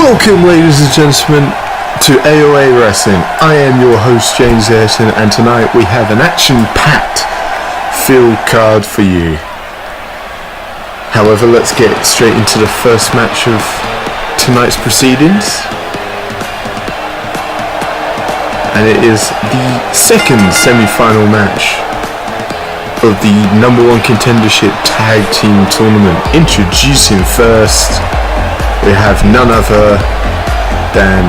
Welcome, ladies and gentlemen, to AOA Wrestling. I am your host, James Ayrton, and tonight we have an action-packed field card for you. However, let's get straight into the first match of tonight's proceedings. And it is the second semi-final match of the number one contendership tag team tournament. Introducing first, we have none other than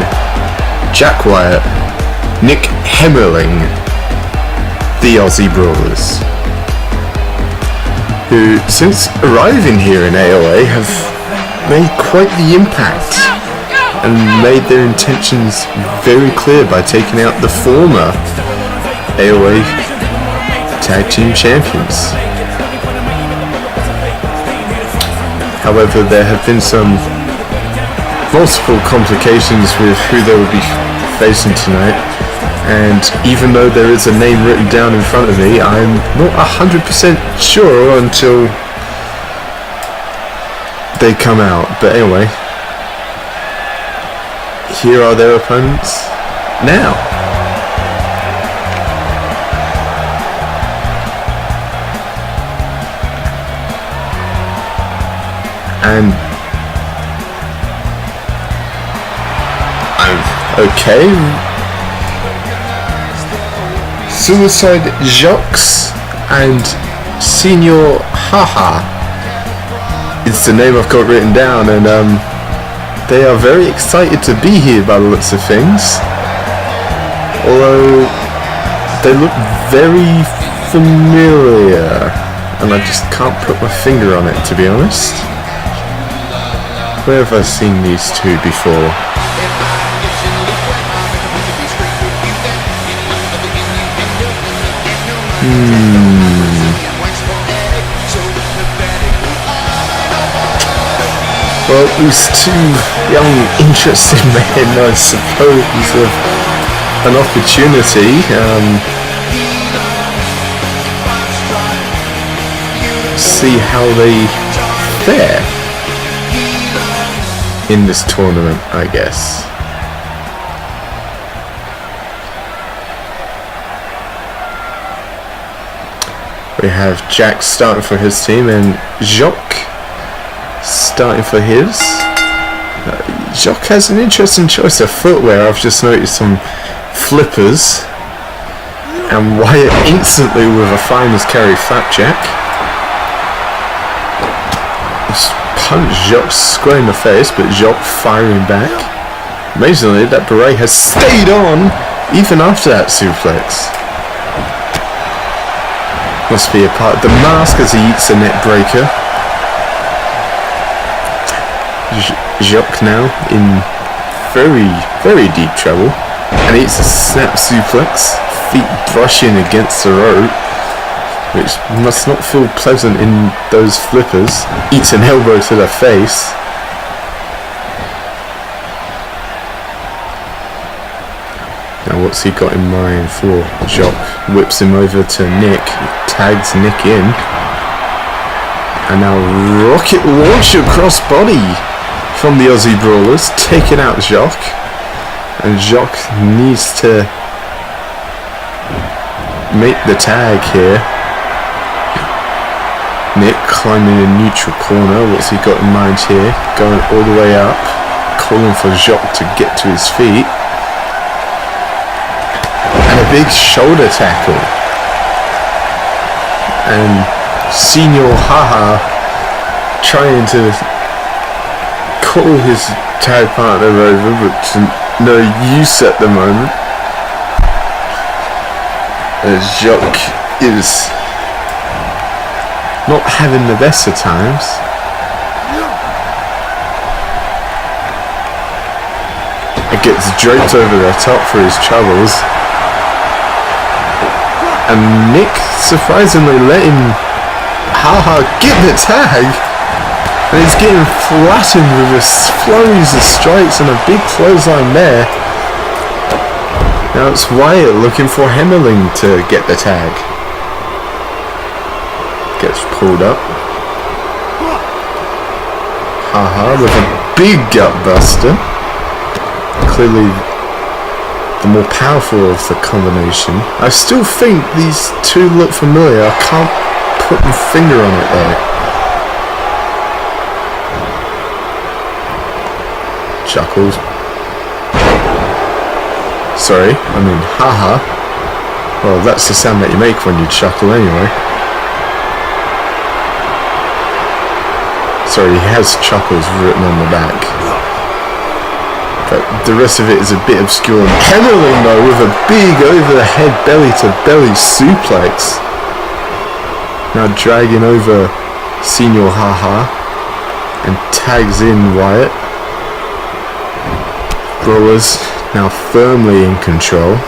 Jack Wyatt, Nick Hemmerling, the Aussie Brawlers, who since arriving here in AOA have made quite the impact and made their intentions very clear by taking out the former AOA Tag Team Champions. However, there have been some multiple complications with who they will be facing tonight, and even though there is a name written down in front of me, I'm not 100% sure until they come out. But anyway, here are their opponents now. And okay, Suicide Jocks and Senior Haha is the name I've got written down, and they are very excited to be here by the looks of things, although they look very familiar and I just can't put my finger on it, to be honest. Where have I seen these two before? Well, these two young, interesting men, I suppose, have an opportunity. See how they fare in this tournament, I guess. We have Jack starting for his team and Jacques starting for his. Jacques has an interesting choice of footwear. I've just noticed some flippers, and Wyatt instantly with a finder's carry flapjack. Punched Jacques square in the face, but Jacques firing back. Amazingly, that beret has stayed on even after that suplex. Must be a part of the mask as he eats a net breaker. Jacques now in very, very deep trouble, and eats a snap suplex, feet brushing against the rope, which must not feel pleasant in those flippers. Eats an elbow to the face. Now what's he got in mind for? Jacques whips him over to Nick, tags Nick in, and now rocket launcher crossbody from the Aussie Brawlers, taking out Jacques, and Jacques needs to make the tag here. Nick climbing in neutral corner. What's he got in mind here? Going all the way up, calling for Jacques to get to his feet, and a big shoulder tackle. And Senior Haha trying to call his tag partner over, but to no use at the moment, as Jacques is not having the best of times. It gets draped over the top for his troubles, and Nick surprisingly letting Haha get the tag, and he's getting flattened with his flurries of strikes and a big clothesline there. Now it's Wyatt looking for Hemmerling to get the tag. Gets pulled up. Haha with a big gut buster. clearly the more powerful of the combination. I still think these two look familiar. I can't put my finger on it though. Chuckles. Sorry, I mean haha. Well, that's the sound that you make when you chuckle anyway. Sorry, he has chuckles written on the back. But the rest of it is a bit obscure. Penalling though with a big overhead belly to belly suplex. Now dragging over Senior Haha and tags in Wyatt. Brawlers now firmly in control.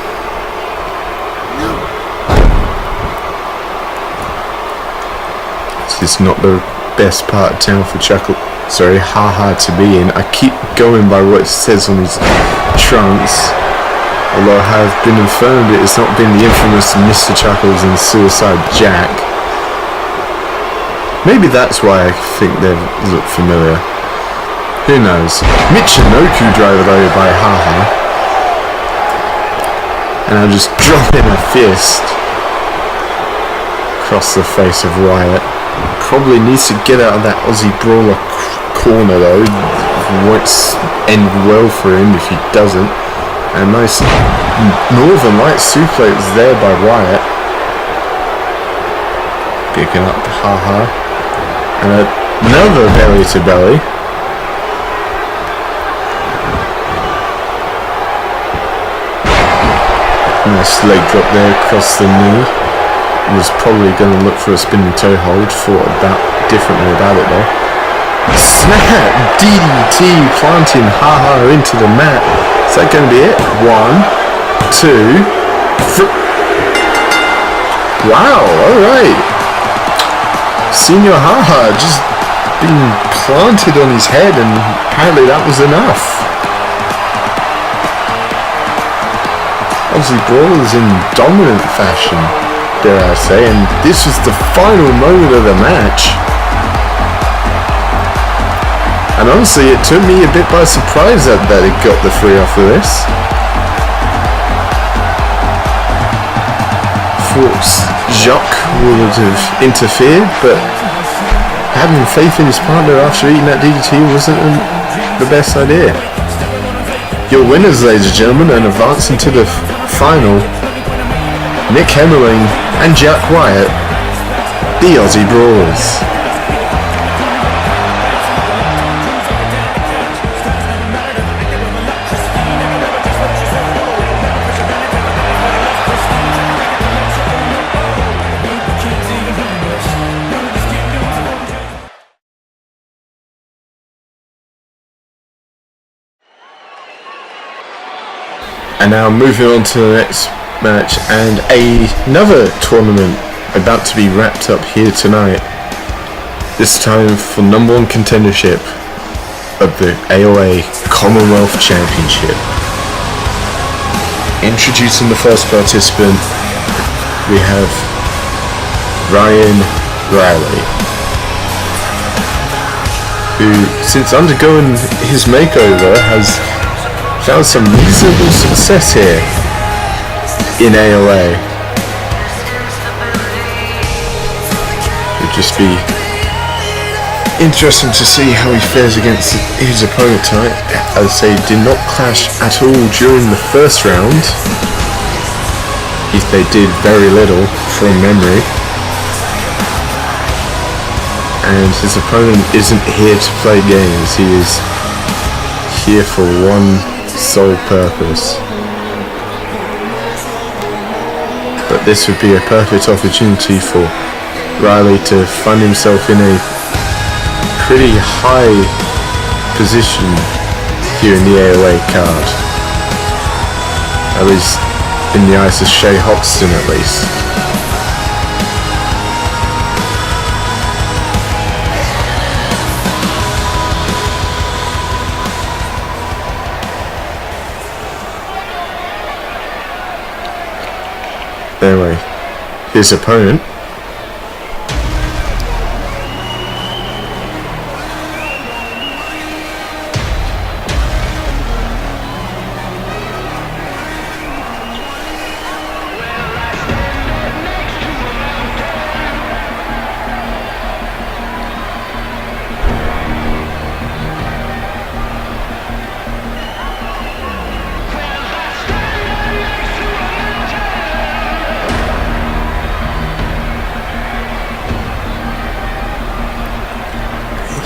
This is not the best part of town for Haha to be in. I keep going by what it says on his trunks, although I have been informed it has not been the infamous Mr. Chuckles and Suicide Jack. Maybe that's why I think they look familiar. Who knows? Michinoku driver though by Haha, and I'll just drop in a fist across the face of Wyatt. Probably needs to get out of that Aussie Brawler corner though. It won't end well for him if he doesn't. And nice Northern Light suplex there by Wyatt. Picking up Haha. And another belly to belly. Nice leg drop there across the knee. Was probably going to look for a spinning toe hold. Thought differently about it though. Snap! DDT planting Haha into the mat. Is that going to be it? 1, 2, 3. Wow! Alright. Senior Haha just being planted on his head, and apparently that was enough. Obviously Brawler's in dominant fashion, dare I say, and this was the final moment of the match. And honestly, it took me a bit by surprise that it got the 3 off of this. Thought Jacques would have interfered, but having faith in his partner after eating that DDT wasn't the best idea. Your winners, ladies and gentlemen, and advancing to the final, Nick Hemmerling and Jack Wyatt, the Aussie Brawlers. And now moving on to the next match and another tournament about to be wrapped up here tonight. This time for number 1 contendership of the AOA Commonwealth Championship. Introducing the first participant, we have Ryan Riley, who, since undergoing his makeover, has found some reasonable success here in AOA. It'd just be interesting to see how he fares against his opponent tonight. As I say, did not clash at all during the first round. If they did very little from memory. And his opponent isn't here to play games. He is here for one sole purpose. But this would be a perfect opportunity for Riley to find himself in a pretty high position here in the AOA card. At least in the eyes of Shay Hoxton at least. Anyway, his opponent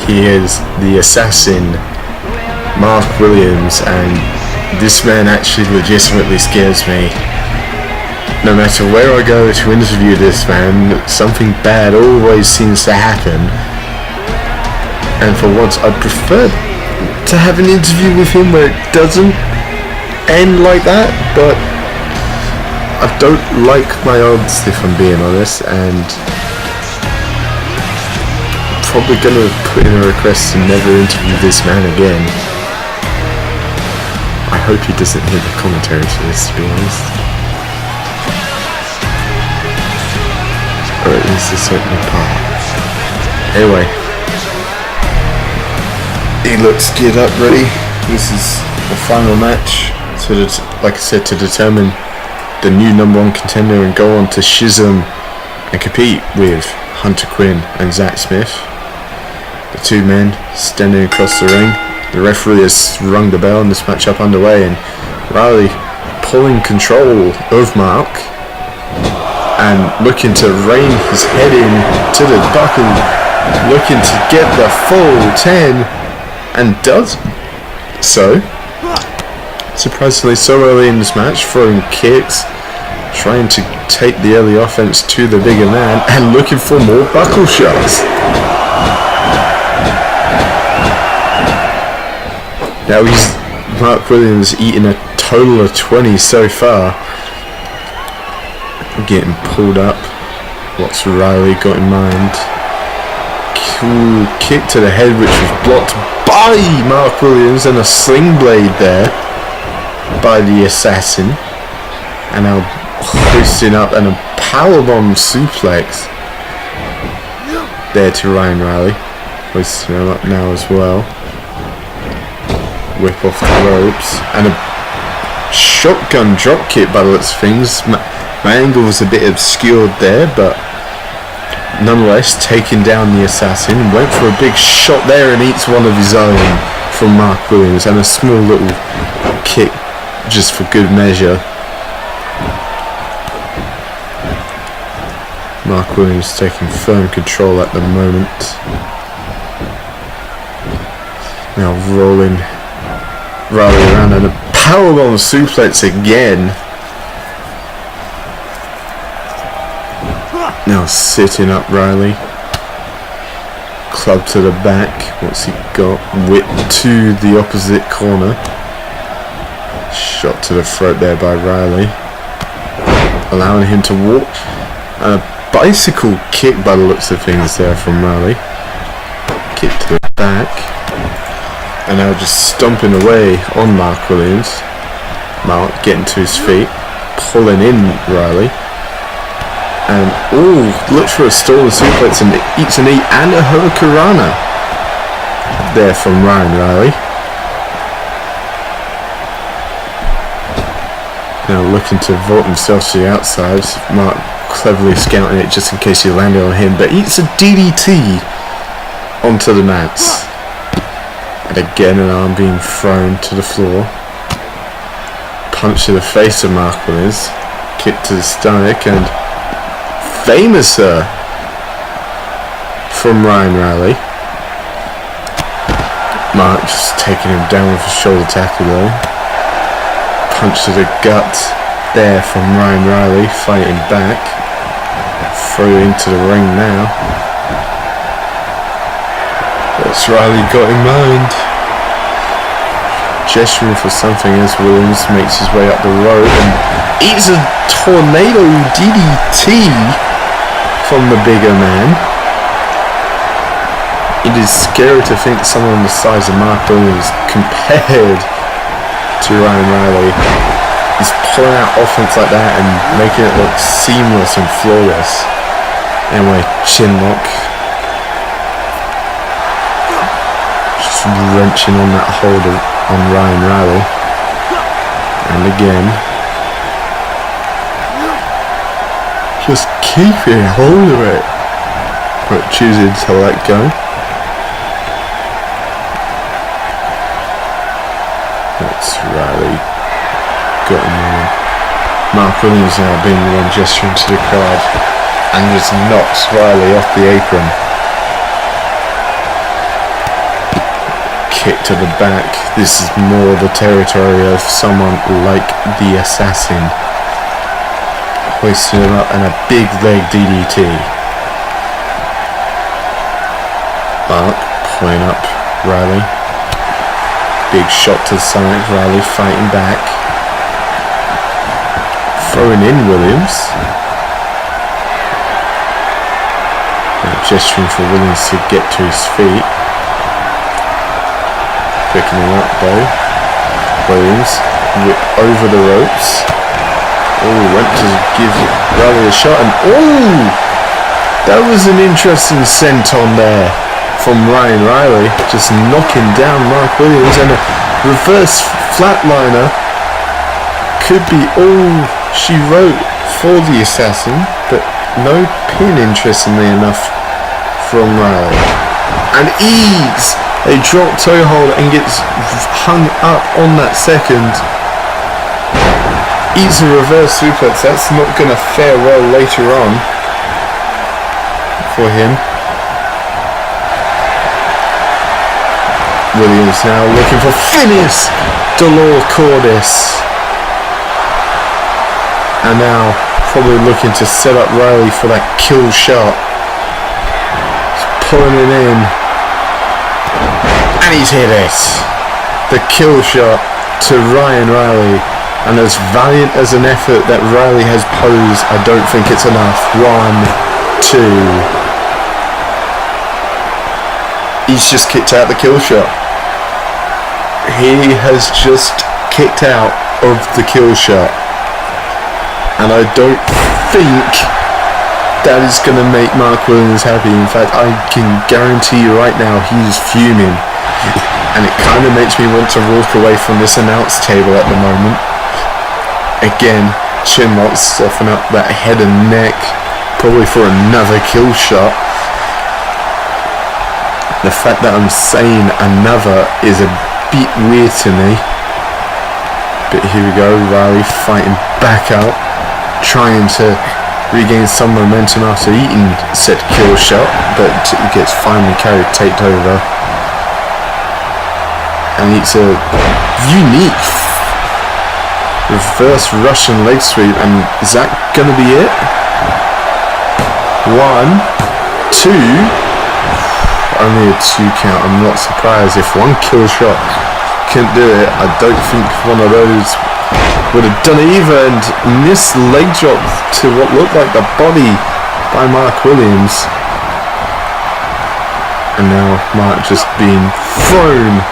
he is the assassin, Mark Williams, and this man actually legitimately scares me. No matter where I go to interview this man, something bad always seems to happen. And for once, I'd prefer to have an interview with him where it doesn't end like that, but I don't like my odds, if I'm being honest, and I'm probably gonna put in a request to never interview this man again. I hope he doesn't hear the commentary for this, to be honest. Or at least a certain part. Anyway, he looks geared up, ready. This is the final match, like I said, to determine the new #1 contender and go on to Chisholm and compete with Hunter Quinn and Zach Smith. The two men standing across the ring. The referee has rung the bell and this matchup underway, and Riley pulling control of Mark and looking to rein his head in to the buckle, looking to get the full 10, and does so. Surprisingly so early in this match, throwing kicks, trying to take the early offense to the bigger man, and looking for more buckle shots. Now Mark Williams eating a total of 20 so far. Getting pulled up. What's Riley got in mind? Cool kick to the head, which was blocked by Mark Williams, and a sling blade there by the assassin. And now hoisting up, and a powerbomb suplex there to Ryan Riley. Hoisting him up now as well. Whip off the ropes, and a shotgun drop kick by the looks of things. My angle was a bit obscured there, but nonetheless taking down the assassin. Went for a big shot there and eats one of his own from Mark Williams, and a small little kick just for good measure. Mark Williams taking firm control at the moment. Now rolling Riley around, and a powerbomb suplex again. Now sitting up Riley. Club to the back. What's he got? Whip to the opposite corner. Shot to the throat there by Riley, allowing him to walk. And a bicycle kick by the looks of things there from Riley. Kick to the back. And now just stomping away on Mark Williams. Mark getting to his feet, pulling in Riley. And look for a stolen suplex, and eats a knee and a hurricanrana there from Ryan Riley. Now looking to vault himself to the outside. Mark cleverly scouting it just in case he landed on him, but eats a DDT onto the mats. And again an arm being thrown to the floor. Punch to the face of Mark Williams. Kick to the stomach, and famouser from Ryan Riley. Mark just taking him down with a shoulder tackle though. Punch to the gut there from Ryan Riley, fighting back. Throw into the ring now. What's Riley got in mind? Gesturing for something as Williams makes his way up the road and eats a tornado DDT from the bigger man. It is scary to think someone the size of Mark Williams compared to Ryan Riley is pulling out offense like that and making it look seamless and flawless. Anyway, chin lock. Just wrenching on that hold on Ryan Riley. And again, just keeping hold of it, but choosing to let go. That's Riley got him on. Mark Williams now being the one gesturing to the crowd and just knocks Riley off the apron. kick to the back. This is more the territory of someone like the Assassin. Hoisting him up and a big leg DDT. Mark pulling up Riley. Big shot to the side. Riley fighting back. Throwing in Williams. Gesturing for Williams to get to his feet. Picking him up though. Williams whip over the ropes. Oh, went to give Riley a shot and oh! That was an interesting senton there from Ryan Riley. Just knocking down Mark Williams, and a reverse flatliner could be all she wrote for the Assassin, but no pin, interestingly enough, from Riley. And ease a drop toe hold and gets hung up on that second. Eats a reverse suplex. That's not going to fare well later on for him. Williams now looking for Phineas Dolor Cordis. And now probably looking to set up Riley for that kill shot. Pulling it in, and he's hit it. The kill shot to Ryan Riley, and as valiant as an effort that Riley has posed, I don't think it's enough. 1, 2. He's just kicked out the kill shot. He has just kicked out of the kill shot, and I don't think that is going to make Mark Williams happy. In fact, I can guarantee you right now he's fuming. And it kind of makes me want to walk away from this announce table at the moment. Again, chin lock, soften up that head and neck, probably for another kill shot. The fact that I'm saying another is a bit weird to me. But here we go, Riley fighting back out, trying to regain some momentum after eating said kill shot, but gets finally taped over. And it's a unique reverse Russian leg sweep, and is that gonna be it? 1, 2. Only a 2 count. I'm not surprised if one kill shot couldn't do it. I don't think one of those would have done it either, and missed leg drop to what looked like the body by Mark Williams. And now Mark just being thrown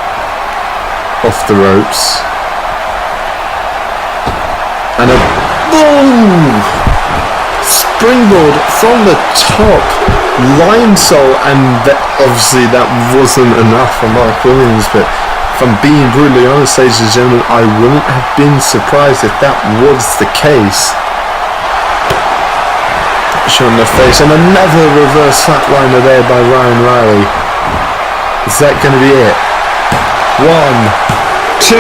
off the ropes. And a boom! Springboard from the top, line sole, and obviously that wasn't enough for Mark Williams, but if I'm being brutally honest, ladies and gentlemen, I wouldn't have been surprised if that was the case. Showing the face, and another reverse flatliner there by Ryan Riley. Is that going to be it? 1, 2.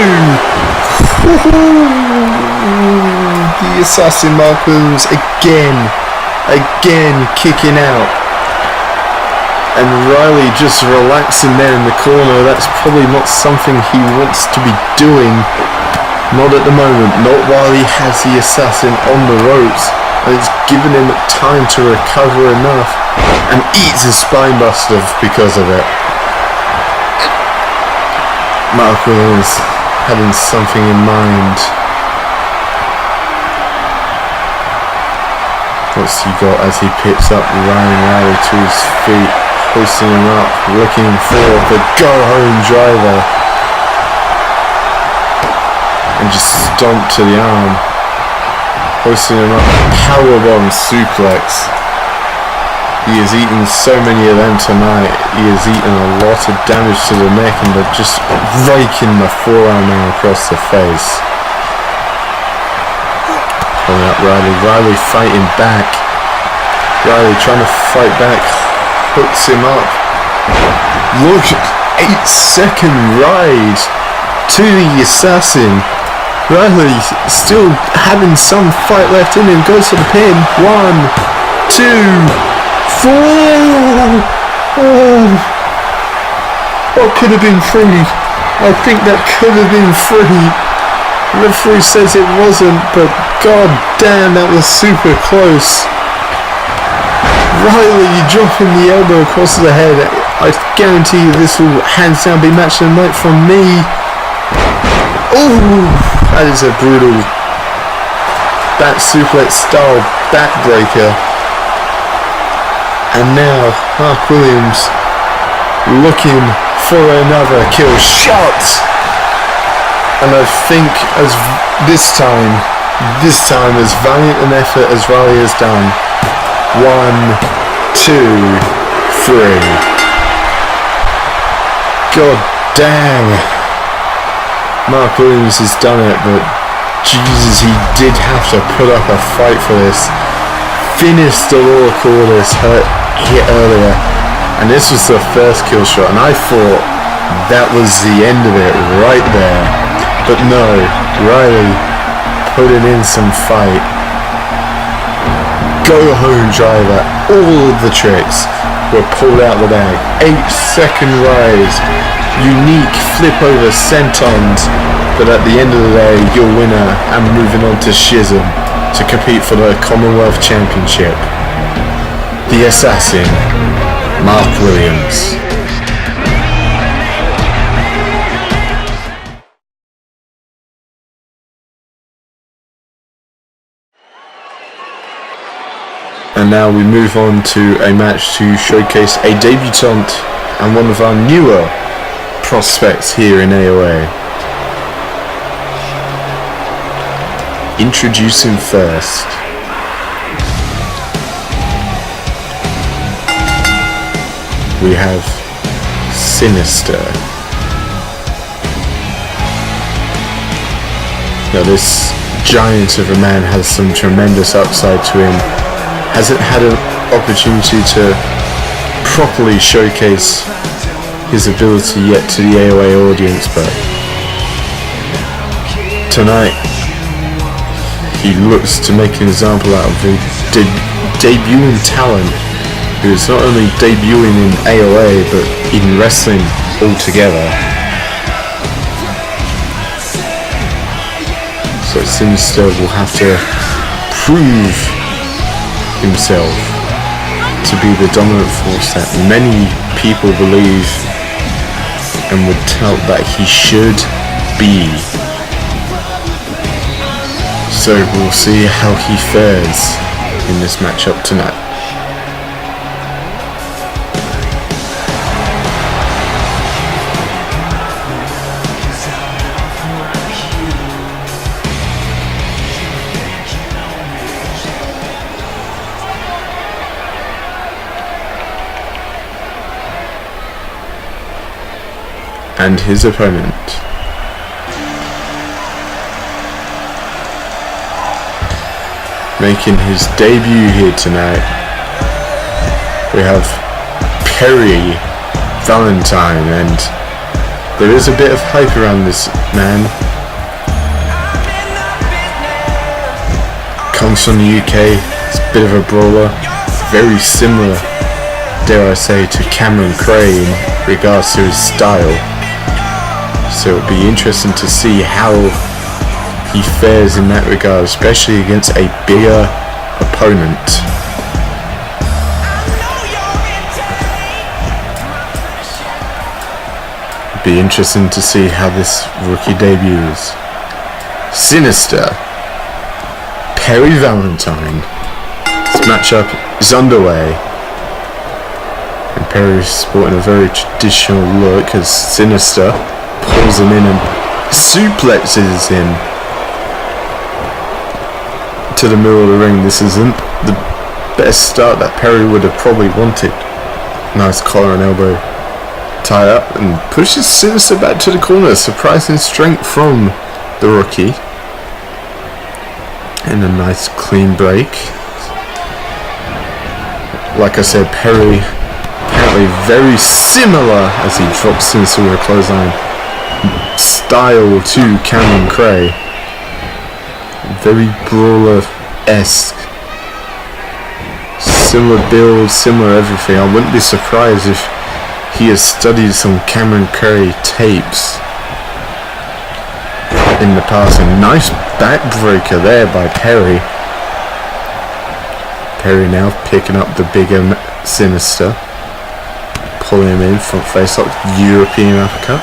The Assassin Mark Williams again kicking out. And Riley just relaxing there in the corner. That's probably not something he wants to be doing. Not at the moment. Not while he has the Assassin on the ropes. And it's given him time to recover enough. And eats a spine buster because of it. Mark Williams having something in mind. What's he got as he picks up Ryan Riley to his feet? Hoisting him up, looking for the go-home driver, and just stomp to the arm. Hoisting him up, powerbomb suplex. He has eaten so many of them tonight. He has eaten a lot of damage to the neck, and they're just raking the forearm now across the face. Pulling up Riley fighting back. Riley trying to fight back. Hooks him up. Look, 8-second ride to the Assassin. Riley still having some fight left in him. Goes for the pin. 1, 2, 4. Oh, what could have been 3? I think that could have been free. The referee says it wasn't, but god damn, that was super close. Riley dropping the elbow across the head. I guarantee you this will hands down be match of the night from me. Oh, that is a brutal back suplex style backbreaker. And now Mark Williams looking for another kill shot. And I think as this time as valiant an effort as Riley has done. 1, 2, 3. God damn. Mark Williams has done it, but Jesus, he did have to put up a fight for this. Finished the Laura Corliss hit earlier, and this was the first kill shot, and I thought that was the end of it right there. But no, Riley putting in some fight. Go home driver, all of the tricks were pulled out of the bag. 8-second rise, unique flip over sentons, but at the end of the day, your winner and moving on to Schism to compete for the Commonwealth Championship. The Assassin, Mark Williams. And now we move on to a match to showcase a debutant and one of our newer prospects here in AOA. Introducing first, we have Sinister. Now this giant of a man has some tremendous upside to him. Hasn't had an opportunity to properly showcase his ability yet to the AOA audience, but tonight he looks to make an example out of the debuting talent who is not only debuting in AOA but in wrestling altogether. So Sinister will have to prove himself to be the dominant force that many people believe and would tell that he should be. So we'll see how he fares in this matchup tonight. And his opponent, making his debut here tonight, we have Perry Valentine, and there is a bit of hype around this man. Comes from the UK, it's a bit of a brawler, very similar, dare I say, to Cameron Cray in regards to his style. So it'll be interesting to see how he fares in that regard, especially against a bigger opponent. It'll be interesting to see how this rookie debuts. Sinister, Perry Valentine. This matchup is underway, and Perry is sporting a very traditional look as Sinister pulls him in and suplexes him to the middle of the ring. This isn't the best start that Perry would have probably wanted. Nice collar and elbow tie up and pushes Sinister back to the corner. Surprising strength from the rookie. And a nice clean break. Like I said, Perry apparently very similar as he drops Sinister with a clothesline style to Cameron Cray. Very brawler-esque. Similar build, similar everything. I wouldn't be surprised if he has studied some Cameron Cray tapes in the passing. Nice backbreaker there by Perry. Perry now picking up the bigger Sinister. Pulling him in, front face lock, European uppercut.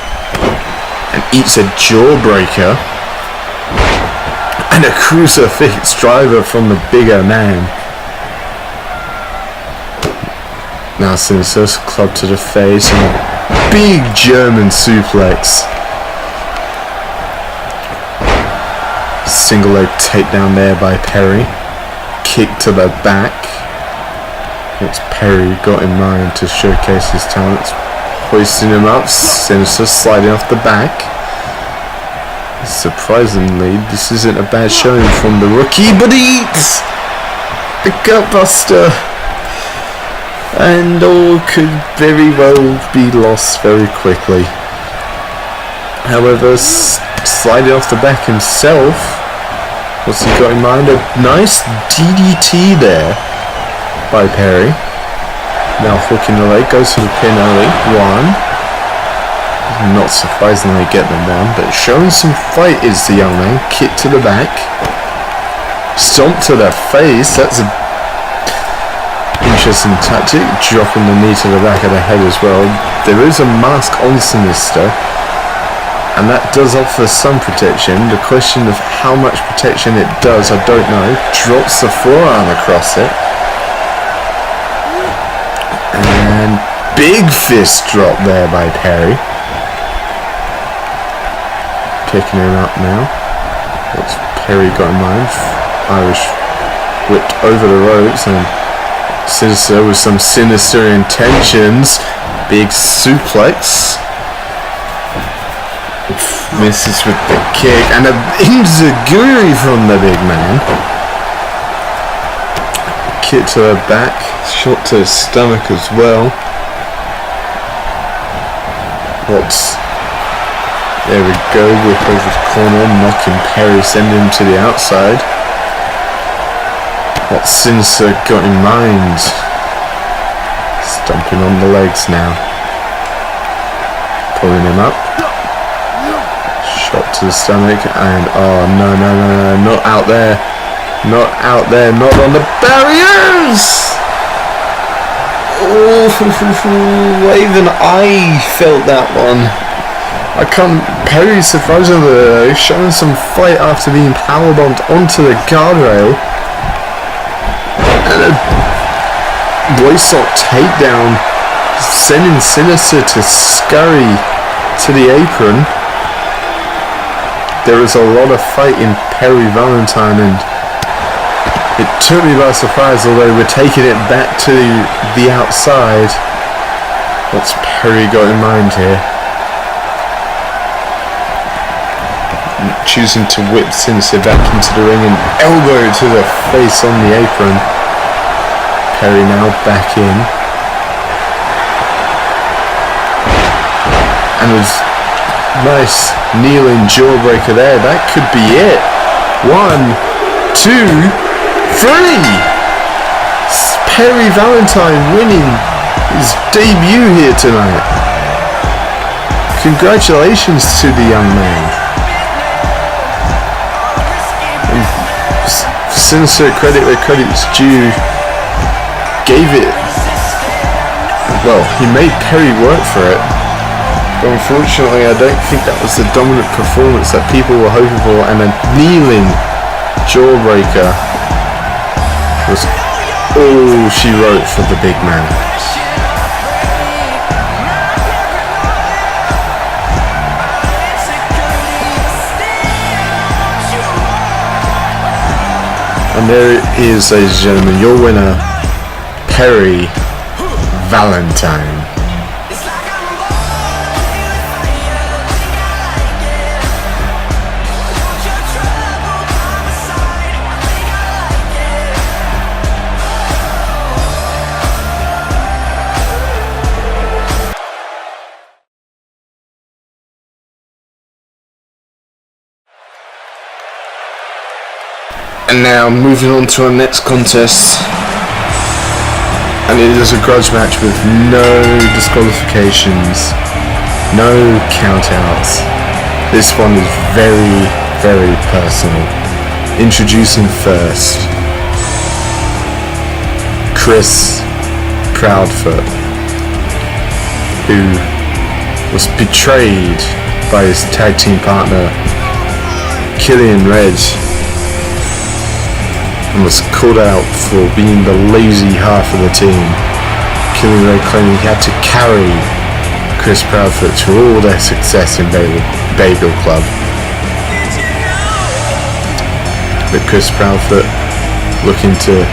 And eats a jawbreaker. And a crucifix driver from the bigger man. Now Sinister's club to the face and a big German suplex. Single leg takedown there by Perry. Kick to the back. It's Perry got in mind to showcase his talents. Hoisting him up. Sinister sliding off the back. Surprisingly, this isn't a bad showing from the rookie, but he eats the gutbuster. And all could very well be lost very quickly. However, sliding off the back himself. What's he got in mind? A nice DDT there by Perry. Now hooking the leg, goes for the pin early. One. Not surprisingly get them one, but showing some fight is the young man. Kick to the back. Stomp to the face. That's a interesting tactic. Dropping the knee to the back of the head as well. There is a mask on Sinister, and that does offer some protection. The question of how much protection it does, I don't know. Drops the forearm across it. And big fist drop there by Perry. Picking him up now. What's Perry got in mind? Irish whipped over the ropes, and Sinister with some sinister intentions. Big suplex. Misses with the kick, and a enziguri from the big man. Kick to the back, shot to the stomach as well. There we go, whip over the corner, knocking Perry, sending him to the outside. What's Sinister got in mind? Stomping on the legs now. Pulling him up. Shot to the stomach, and oh no, not out there. Not out there, not on the barriers! Oh, even I felt that one. Perry surprisingly showing some fight after being powerbombed onto the guardrail. And a waistlock takedown, sending Sinister to scurry to the apron. There was a lot of fight in Perry Valentine, and it took me by surprise, although we're taking it back to the outside. What's Perry got in mind here? Choosing to whip Sinister back into the ring and elbow to the face on the apron. Perry now back in. And was nice kneeling jawbreaker there. That could be it. 1, 2, 3. Perry Valentine winning his debut here tonight. Congratulations to the young man. Sinister, credit where credit's due, gave it, well, he made Perry work for it, but unfortunately I don't think that was the dominant performance that people were hoping for, and a kneeling jawbreaker was all she wrote for the big man. And there it is, ladies and gentlemen, your winner, Perry Valentine. And now moving on to our next contest, and it is a grudge match with no disqualifications, no countouts. This one is very, very personal. Introducing first, Chris Proudfoot, who was betrayed by his tag team partner Killian Red and was called out for being the lazy half of the team. Killian Red claiming he had to carry Chris Proudfoot to all their success in Bagel Club. But Chris Proudfoot looking to,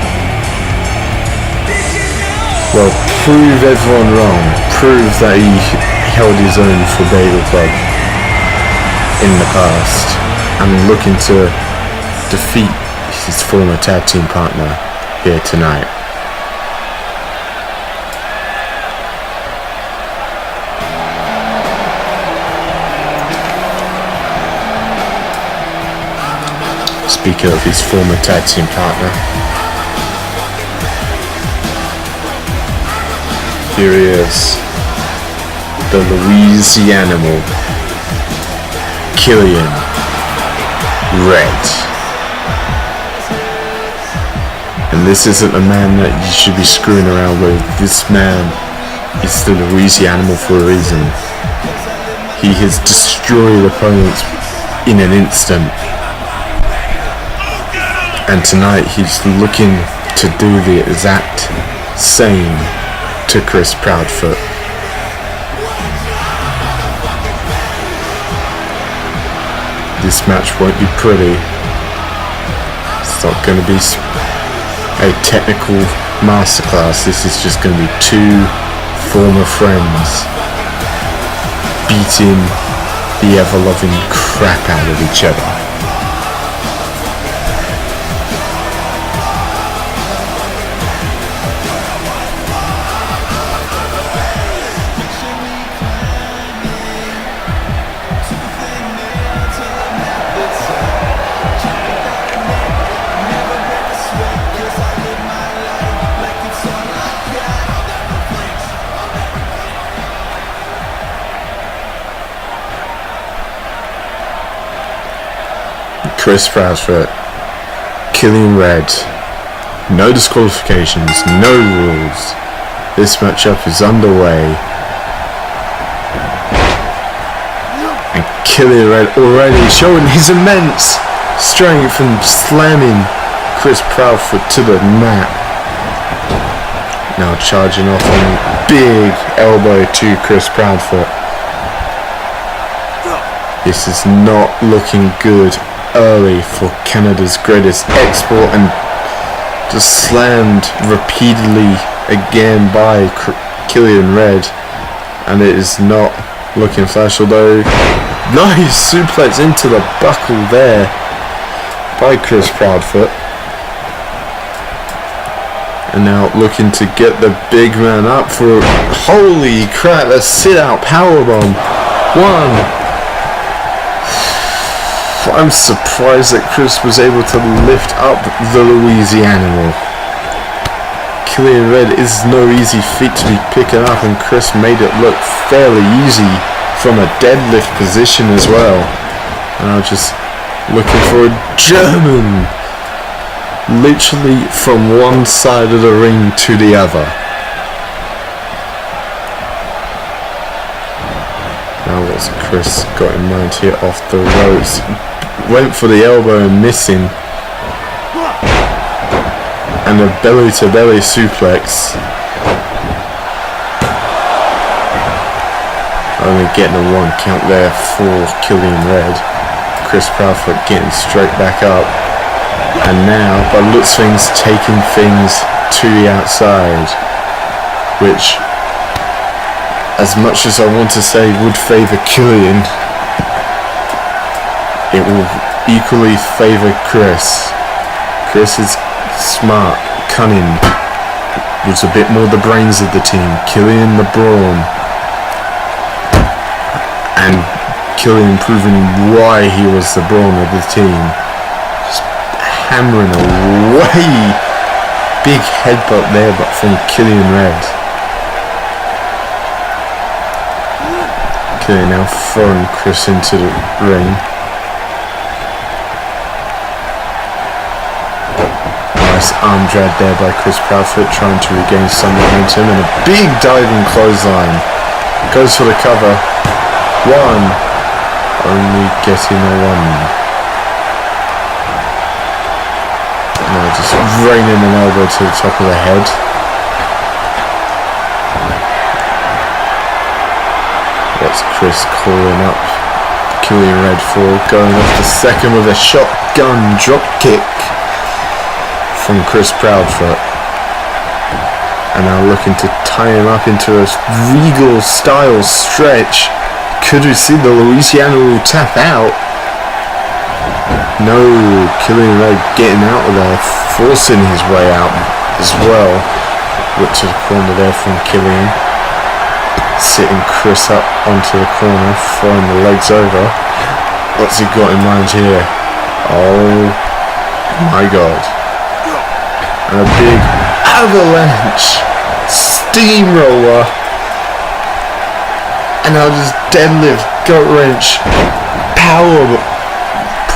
well, prove everyone wrong, prove that he held his own for Bagel Club in the past, and looking to defeat his former tag team partner here tonight. Speaking of his former tag team partner, here he is, the Louisianimal, Killian Red. And this isn't a man that you should be screwing around with. This man is the Louisianimal for a reason. He has destroyed opponents in an instant. And tonight he's looking to do the exact same to Chris Proudfoot. This match won't be pretty. It's not going to be a technical masterclass. This is just going to be two former friends beating the ever-loving crap out of each other. Chris Proudfoot, Killian Red, no disqualifications, no rules. This matchup is underway. And Killian Red already showing his immense strength and slamming Chris Proudfoot to the mat. Now charging off on a big elbow to Chris Proudfoot. This is not looking good early for Canada's greatest export, and just slammed repeatedly again by Killian Red, and it is not looking flash, although nice suplex into the buckle there by Chris Proudfoot. And now looking to get the big man up for, holy crap, a sit out powerbomb. One. I'm surprised that Chris was able to lift up the Louisianimal. Killian Red is no easy feat to be picking up, and Chris made it look fairly easy from a deadlift position as well. And I was just looking for a German, literally from one side of the ring to the other. Now what's Chris got in mind here off the ropes? Went for the elbow and missing. And a belly to belly suplex. Only getting a 1 count there for Killian Red. Chris Proudfoot getting straight back up. And now, by looks of things, taking things to the outside. Which, as much as I want to say would favour Killian, it will equally favour Chris. Chris is smart, cunning, was a bit more the brains of the team. Killian the brawn. And Killian proving why he was the brawn of the team. Just hammering away. Big headbutt there, but from Killian Red. Killian now throwing Chris into the ring. Nice arm drag there by Chris Proudfoot, trying to regain some momentum, and a big diving clothesline. Goes for the cover. One. Only getting a one. Now just raining an elbow to the top of the head. That's Chris calling up Killian Red for going off the second with a shotgun drop kick from Chris Proudfoot. And now looking to tie him up into a regal style stretch. Could we see the Louisiana rule tap out? No, Killian Red getting out of there, forcing his way out as well. Look to the corner there from Killian. Sitting Chris up onto the corner, throwing the legs over. What's he got in mind here? Oh my god. And a big avalanche steamroller. And I'll just deadlift, gut wrench, power,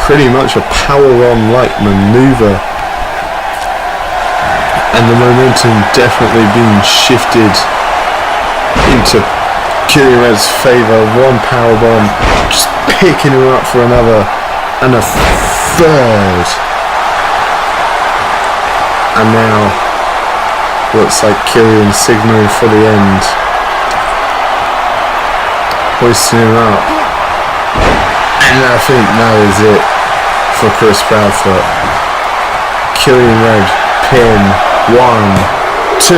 pretty much a power-on-like maneuver. And the momentum definitely being shifted into Killian Red's favour. One powerbomb, just picking him up for another, and a third. And now looks like Killian signaling for the end, hoisting him up, and I think that is it for Chris Proudfoot. Killian Red pin. 1, 2, 3.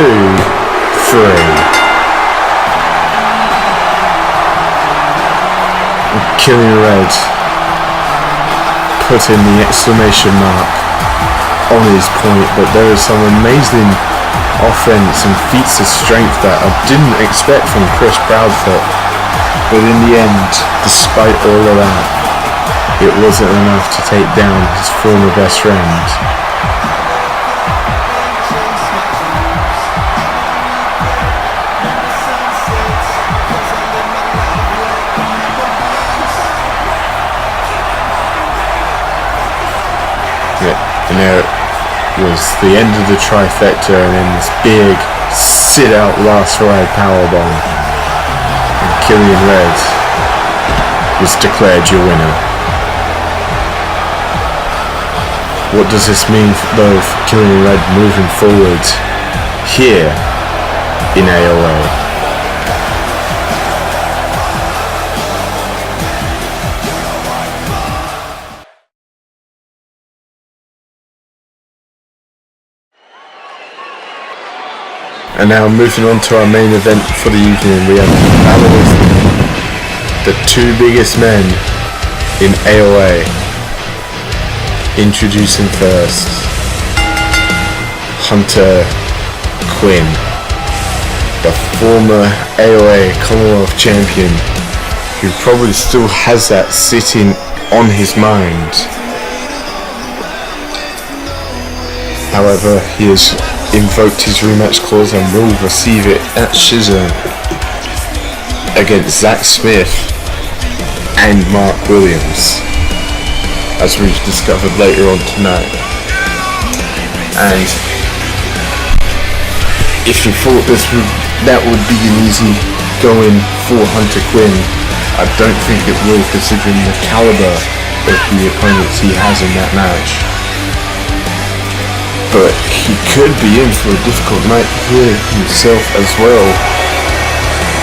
Killian Red putting the exclamation mark on his point, but there is some amazing offense and feats of strength that I didn't expect from Chris Proudfoot. But in the end, despite all of that, it wasn't enough to take down his former best friend. And there was the end of the trifecta, and then this big sit-out last ride powerbomb. And Killian Red was declared your winner. What does this mean though for Killian Red moving forward here in AOA? And now moving on to our main event for the evening, we have the battle of the two biggest men in AOA. Introducing first, Hunter Quinn, the former AOA Commonwealth Champion, who probably still has that sitting on his mind. However, he has invoked his rematch clause and will receive it at Shizern against Zach Smith and Mark Williams, as we've discovered later on tonight. And if you thought that would be an easy going for Hunter Quinn, I don't think it will, considering the caliber of the opponents he has in that match. But he could be in for a difficult night here himself as well,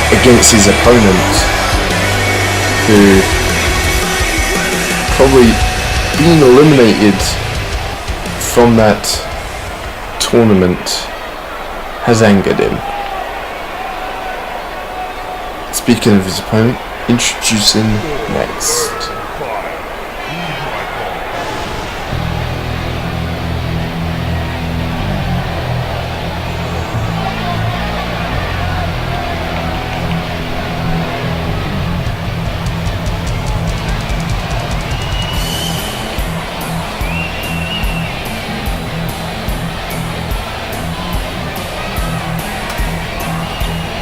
against his opponent, who probably being eliminated from that tournament has angered him. Speaking of his opponent, introducing next.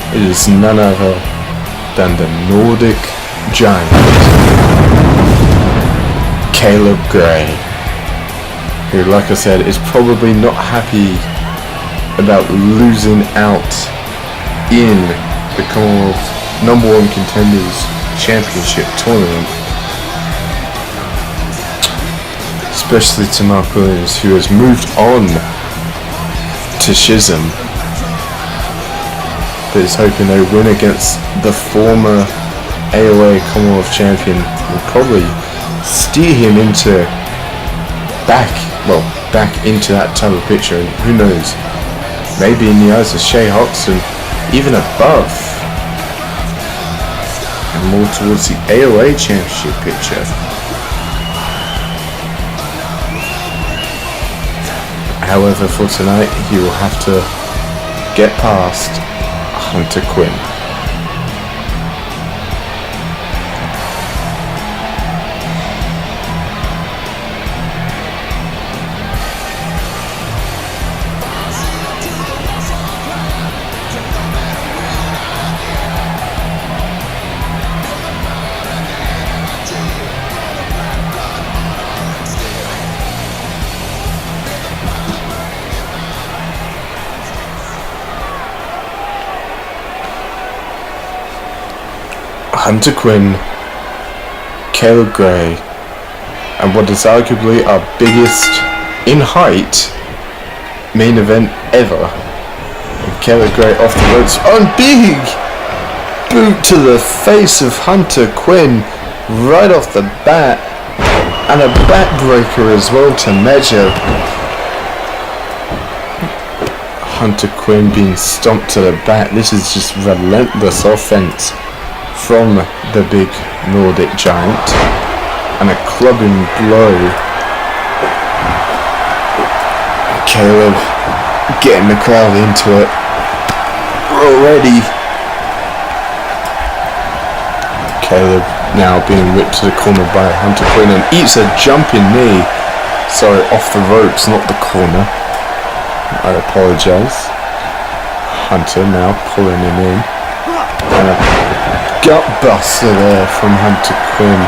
It is none other than the Nordic Giant, Caleb Gray. who, like I said, is probably not happy about losing out in the Commonwealth #1 Contenders Championship tournament. Especially to Mark Williams, who has moved on to Chisholm, but is hoping a win against the former AOA Commonwealth Champion will probably steer him into back into that title picture, and who knows, maybe in the eyes of Shea Hoxton, even above, and more towards the AOA Championship picture. However, for tonight, he will have to get past Hunter Quinn. Hunter Quinn, Caleb Gray, and what is arguably our biggest, in height, main event ever. And Caleb Gray off the ropes on big boot to the face of Hunter Quinn right off the bat, and a backbreaker as well to measure. Hunter Quinn being stomped to the back. This is just relentless offense from the big Nordic Giant, and a clubbing blow. Caleb getting the crowd into it already. Caleb now being whipped to the corner by Hunter Quinn and eats a jumping knee. Sorry, off the ropes, not the corner. I apologise. Hunter now pulling him in. And a gut buster there from Hunter Quinn,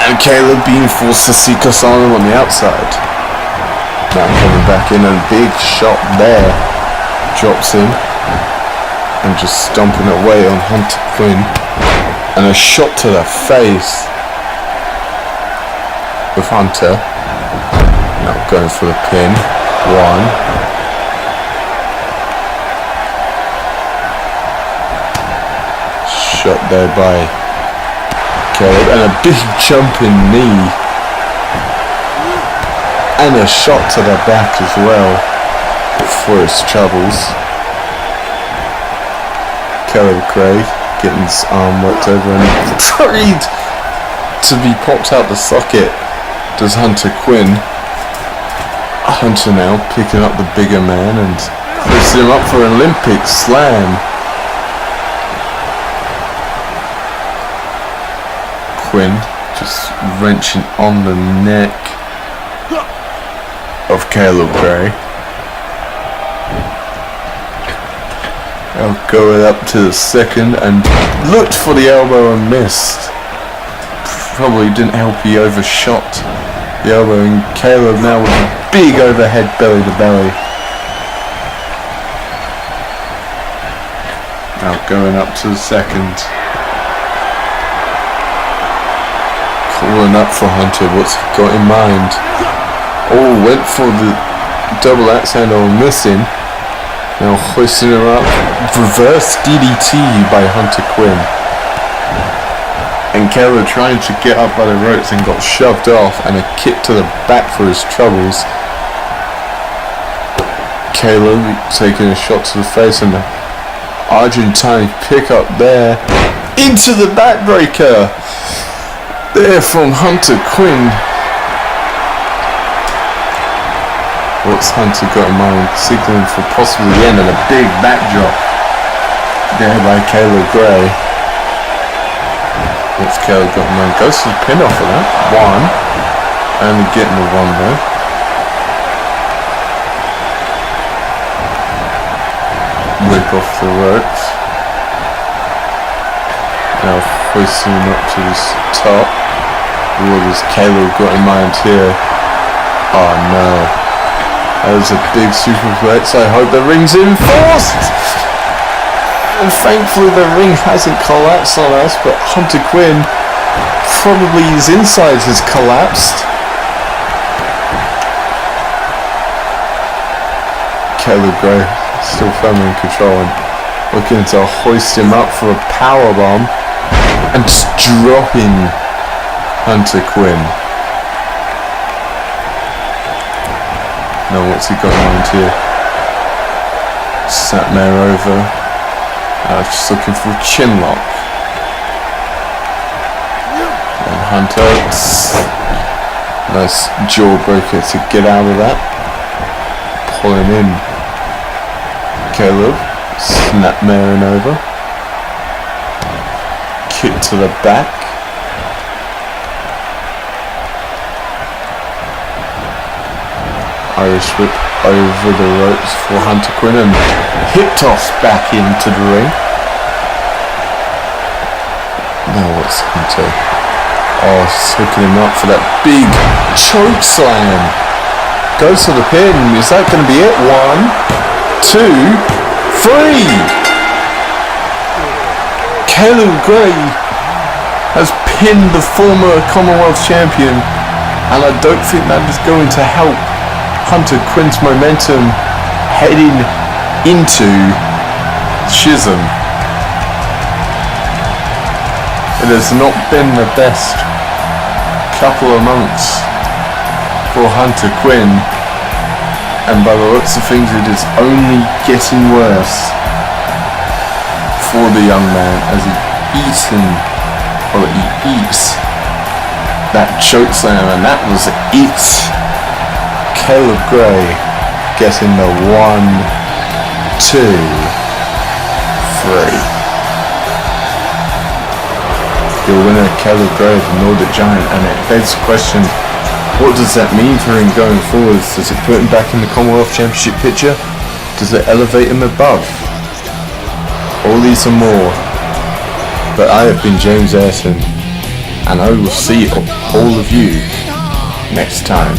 and Caleb being forced to seek asylum on the outside. Now coming back in, and a big shot there, drops him and just stomping away on Hunter Quinn, and a shot to the face with Hunter. Now going for the pin. One. Shot there by Caleb, and a big jumping knee, and a shot to the back as well for his troubles. Caleb Gray getting his arm worked over and freed to be popped out the socket does Hunter Quinn. Hunter now picking up the bigger man and lifting him up for an Olympic slam. Quinn just wrenching on the neck of Caleb Gray. Going up to the second and looked for the elbow and missed. Probably didn't help, he overshot the elbow, and Caleb now with a big overhead belly to belly. Now going up to the second. Calling up for Hunter, what's he got in mind? Oh, went for the double axe handle, missing. Now hoisting her up. Reverse DDT by Hunter Quinn. And Caleb trying to get up by the ropes and got shoved off, and a kick to the back for his troubles. Caleb taking a shot to the face, and the Argentine pick up there into the backbreaker. There from Hunter Quinn. What's Hunter got in mind? Signaling for possibly the end, and a big backdrop there by Caleb Gray. What's Caleb got in mind? Goes to the pin off of that. One. Only getting the one there. Whip off the ropes. Now hoisting up to this top. What has Caleb got in mind here? Oh no. That was a big superplex. I hope the ring's enforced. And thankfully the ring hasn't collapsed on us, but Hunter Quinn, probably his insides has collapsed. Caleb Gray still firmly in control and looking to hoist him up for a powerbomb and just dropping Hunter Quinn. Now what's he got around here? Snapmare over. Just looking for a chin lock. And Hunter, nice jawbreaker to get out of that. Pulling in Caleb, snapmaring over. Kick to the back. Irish whip over the ropes for Hunter Quinn and hip toss back into the ring. Now what's Hunter? Oh, just hooking him up for that big choke slam. Goes to the pin. Is that going to be it? 1, 2, 3. Caleb Gray has pinned the former Commonwealth Champion, and I don't think that is going to help Hunter Quinn's momentum heading into Chisholm. It has not been the best couple of months for Hunter Quinn, and by the looks of things it is only getting worse for the young man as he eats that choke slam, and that was it. Caleb Gray getting the 1, 2, 3. Your winner, Caleb Gray of the Nordic Giant, and it begs the question, what does that mean for him going forwards? Does it put him back in the Commonwealth Championship picture? Does it elevate him above? All these and more. But I have been James Ayrton, and I will see all of you next time.